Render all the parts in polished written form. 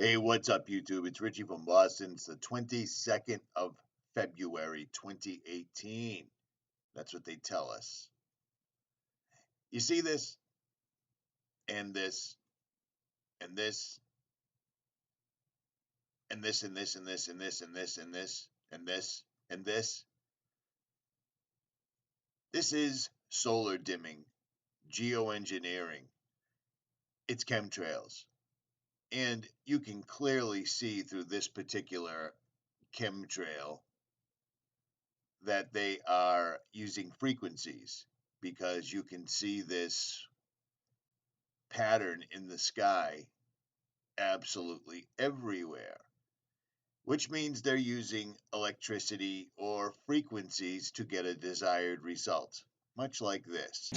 Hey, what's up, YouTube? It's Richie from Boston. It's the 22nd of February, 2018. That's what they tell us. You see this, and this, and this, and this, and this, and this, and this, and this, and this, and this, and this. This is solar dimming, geoengineering. It's chemtrails. And you can clearly see through this particular chemtrail that they are using frequencies, because you can see this pattern in the sky absolutely everywhere, which means they're using electricity or frequencies to get a desired result, much like this.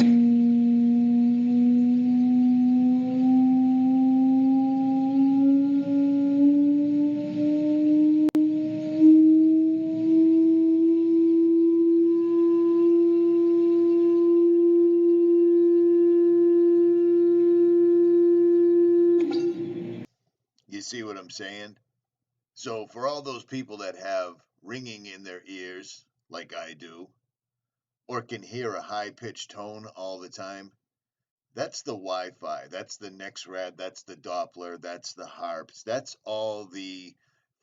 You see what I'm saying? So for all those people that have ringing in their ears, like I do, or can hear a high-pitched tone all the time, that's the Wi-Fi, that's the NexRad, that's the Doppler, that's the harps, that's all the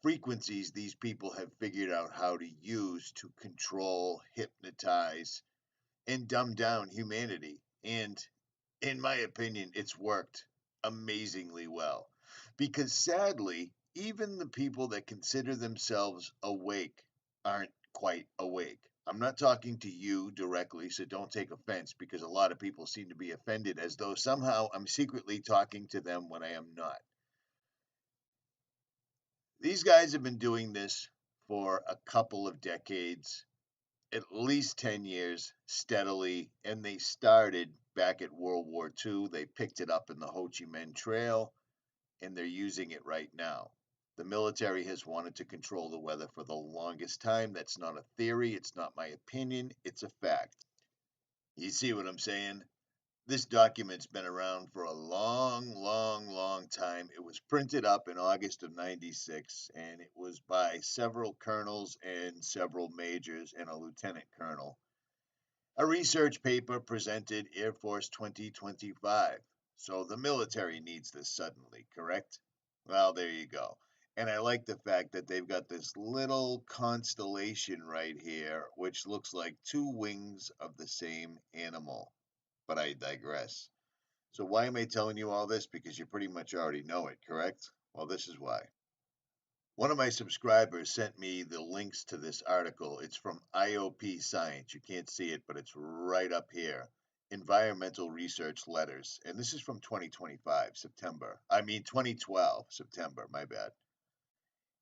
frequencies these people have figured out how to use to control, hypnotize, and dumb down humanity. And in my opinion, it's worked amazingly well. Because sadly, even the people that consider themselves awake aren't quite awake. I'm not talking to you directly, so don't take offense, because a lot of people seem to be offended as though somehow I'm secretly talking to them when I am not. These guys have been doing this for a couple of decades, at least 10 years steadily, and they started back at World War II. They picked it up in the Ho Chi Minh Trail, and they're using it right now. The military has wanted to control the weather for the longest time. That's not a theory. It's not my opinion. It's a fact. You see what I'm saying? This document's been around for a long, long, long time. It was printed up in August of '96, and it was by several colonels and several majors and a lieutenant colonel. A research paper presented Air Force 2025. So the military needs this suddenly, correct? Well, there you go. And I like the fact that they've got this little constellation right here, which looks like two wings of the same animal. But I digress. So why am I telling you all this? Because you pretty much already know it, correct? Well, this is why. One of my subscribers sent me the links to this article. It's from IOP Science. You can't see it, but it's right up here. Environmental Research Letters. And this is from 2025, September. 2012, September, my bad.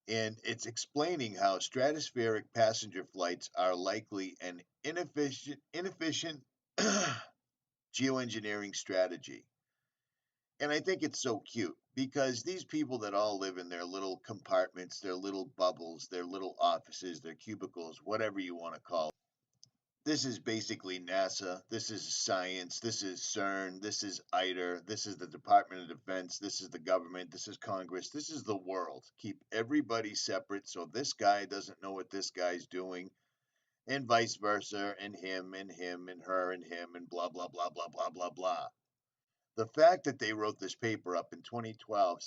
And it's explaining how stratospheric passenger flights are likely an inefficient geoengineering strategy. And I think it's so cute, because these people that all live in their little compartments, their little bubbles, their little offices, their cubicles, whatever you want to call it. This is basically NASA. This is science. This is CERN. This is ITER. This is the Department of Defense. This is the government. This is Congress. This is the world. Keep everybody separate so this guy doesn't know what this guy's doing, and vice versa, and him and her and him and blah, blah, blah, blah, blah, blah, blah. The fact that they wrote this paper up in 2012,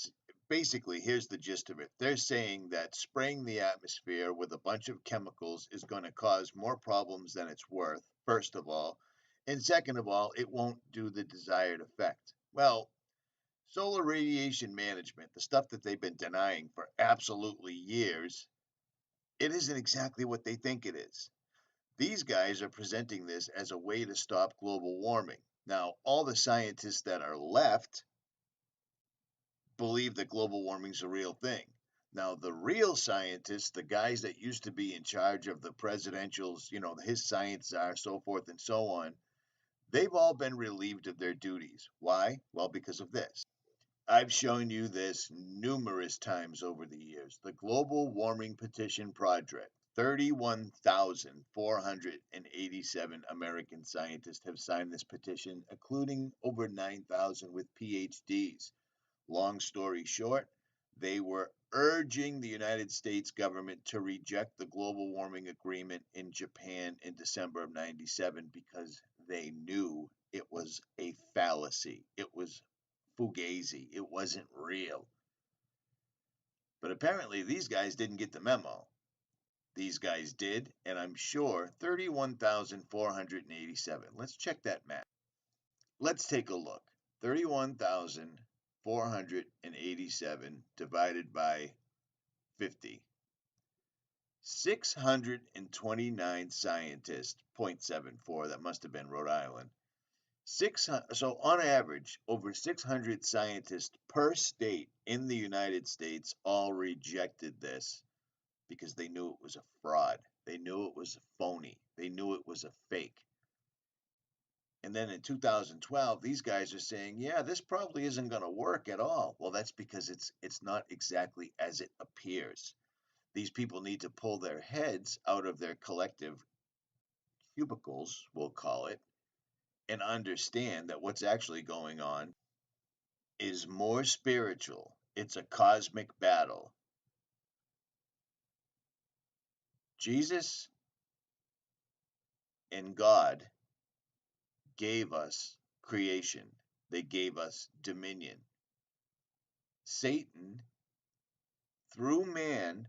basically, here's the gist of it. They're saying that spraying the atmosphere with a bunch of chemicals is going to cause more problems than it's worth, first of all. And second of all, it won't do the desired effect. Well, solar radiation management, the stuff that they've been denying for absolutely years, it isn't exactly what they think it is. These guys are presenting this as a way to stop global warming. Now, all the scientists that are left believe that global warming is a real thing. Now, the real scientists, the guys that used to be in charge of the presidential's, his science czar, so forth and so on, they've all been relieved of their duties. Why? Well, because of this. I've shown you this numerous times over the years. The Global Warming Petition Project. 31,487 American scientists have signed this petition, including over 9,000 with PhDs. Long story short, They were urging the United States government to reject the global warming agreement in Japan in December of 97 because they knew it was a fallacy. It was fugazi. It wasn't real. But apparently these guys didn't get the memo. These guys did, and I'm sure 31,487. Let's check that math. Let's take a look. 31,487 divided by 50. 629 scientists, 0.74, that must have been Rhode Island. So on average, over 600 scientists per state in the United States all rejected this because they knew it was a fraud. They knew it was a phony. They knew it was a fake. And then in 2012, these guys are saying, yeah, this probably isn't going to work at all. Well, that's because it's not exactly as it appears. These people need to pull their heads out of their collective cubicles, we'll call it, and understand that what's actually going on is more spiritual. It's a cosmic battle. Jesus and God gave us creation. They gave us dominion. Satan, through man,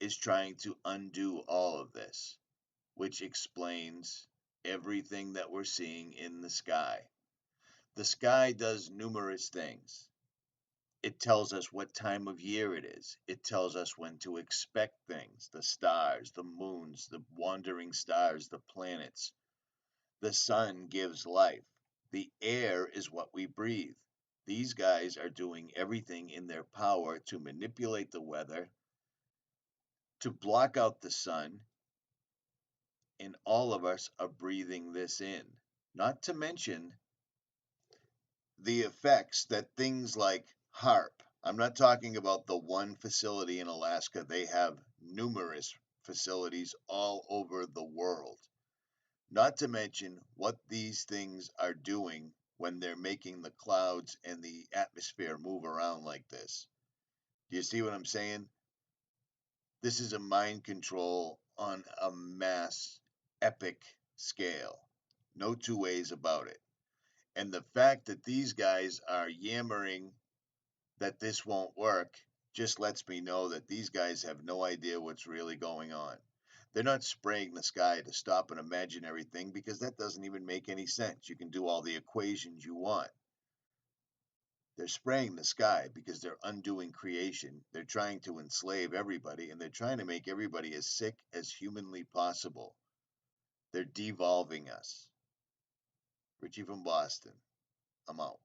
is trying to undo all of this, which explains everything that we're seeing in the sky. The sky does numerous things. It tells us what time of year it is. It tells us when to expect things, the stars, the moons, the wandering stars, the planets. The sun gives life. The air is what we breathe. These guys are doing everything in their power to manipulate the weather, to block out the sun, and all of us are breathing this in. Not to mention the effects that things like HAARP, I'm not talking about the one facility in Alaska. They have numerous facilities all over the world. Not to mention what these things are doing when they're making the clouds and the atmosphere move around like this. Do you see what I'm saying? This is a mind control on a mass, epic scale. No two ways about it. And the fact that these guys are yammering that this won't work just lets me know that these guys have no idea what's really going on. They're not spraying the sky to stop an imaginary thing because that doesn't even make any sense. You can do all the equations you want. They're spraying the sky because they're undoing creation. They're trying to enslave everybody, and they're trying to make everybody as sick as humanly possible. They're devolving us. Richie from Boston. I'm out.